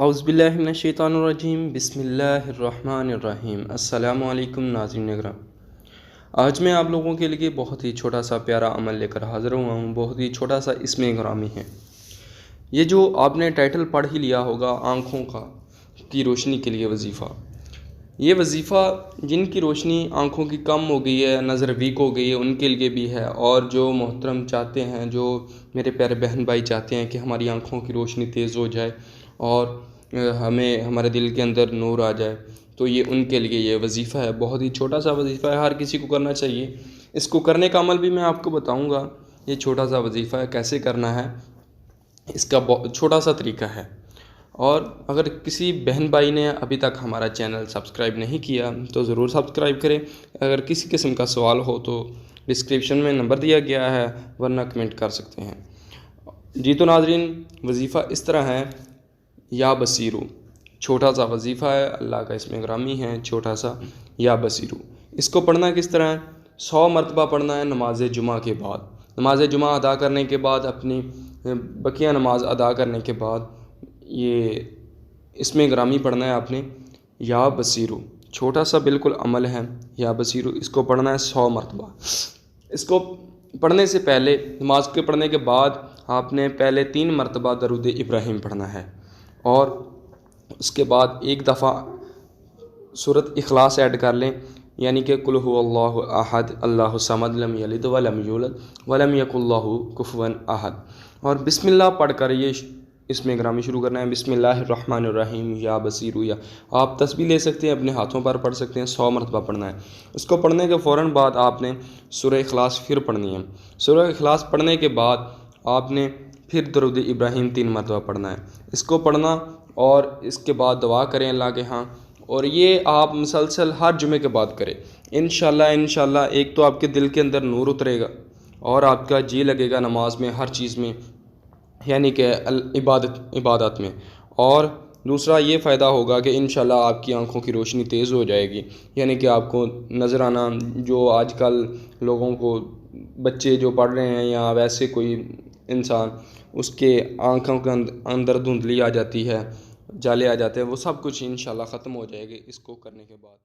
औज़ुबिल्लाहि मिनश्शैतानिर्रजीम बिस्मिल्लाहिर्रहमानिर्रहीम। अस्सलामु अलैकुम नाज़रीन इकराम। आज मैं आप लोगों के लिए बहुत ही छोटा सा प्यारा अमल लेकर हाज़िर हुआ हूँ। बहुत ही छोटा सा इसमें इकरामी है। ये जो आपने टाइटल पढ़ ही लिया होगा, आँखों की रोशनी के लिए वजीफ़ा। ये वजीफ़ा जिनकी रोशनी आँखों की कम हो गई है, नज़र वीक हो गई है, उनके लिए भी है। और जो मोहतरम चाहते हैं, जो मेरे प्यारे बहन भाई चाहते हैं कि हमारी आँखों की रोशनी तेज़ हो जाए और हमें हमारे दिल के अंदर नूर आ जाए, तो ये उनके लिए ये वजीफ़ा है। बहुत ही छोटा सा वजीफ़ा है, हर किसी को करना चाहिए। इसको करने का अमल भी मैं आपको बताऊँगा। ये छोटा सा वजीफ़ा है, कैसे करना है, इसका बहुत छोटा सा तरीका है। और अगर किसी बहन भाई ने अभी तक हमारा चैनल सब्सक्राइब नहीं किया तो ज़रूर सब्सक्राइब करें। अगर किसी किस्म का सवाल हो तो डिस्क्रिप्शन में नंबर दिया गया है, वरना कमेंट कर सकते हैं। जी तो नाज़रीन, वजीफ़ा इस तरह है, या बसीरू। छोटा सा वजीफ़ा है, अल्लाह का इसमें ग्रामी है, छोटा सा या बसीरू। इसको पढ़ना किस तरह है? 100 मरतबा पढ़ना है नमाज जुमा के बाद। नमाज जुमा अदा करने के बाद, अपनी बकिया नमाज अदा करने के बाद ये इसमें ग्रामी पढ़ना है आपने, या बसीरू। छोटा सा बिल्कुल अमल है, या बसीरू। इसको पढ़ना है 100 मरतबा। इसको पढ़ने से पहले, नमाज के पढ़ने के बाद आपने पहले 3 मरतबा दरूद इब्राहिम पढ़ना है। और उसके बाद एक दफ़ा सूरत इखलास ऐड कर लें, यानी कि कुल हुवल्लाहु अहद अल्लाहु समद लम यलिद वलम यूलद वलम यकुल लहू कुफुवन अहद। और बिस्मिल्लाह पढ़ कर ये इसमें ग्रामी शुरू करना है। बिस्मिल्लाहिर्रहमानिर्रहीम या बसीरू। या आप तस्बीह ले सकते हैं, अपने हाथों पर पढ़ सकते हैं। 100 मरतबा पढ़ना है। इसको पढ़ने के फ़ौरन बाद आपने सूरह इखलास फिर पढ़नी है। सूरह इखलास पढ़ने के बाद आपने फिर दरूद इब्राहिम 3 मरतबा पढ़ना है। इसको पढ़ना और इसके बाद दुआ करें अल्लाह के यहाँ। और ये आप मुसलसल हर जुमे के बाद करें। इंशाल्लाह एक तो आपके दिल के अंदर नूर उतरेगा और आपका जी लगेगा नमाज में, हर चीज़ में, यानी कि इबादत में। और दूसरा ये फ़ायदा होगा कि इंशाल्लाह आपकी आंखों की रोशनी तेज़ हो जाएगी, यानी कि आपको नज़र आना, जो आजकल लोगों को, बच्चे जो पढ़ रहे हैं या वैसे कोई इंसान, उसके आंखों के अंदर धुंधली आ जाती है, जाले आ जाते हैं, वो सब कुछ इंशाल्लाह ख़त्म हो जाएगी इसको करने के बाद।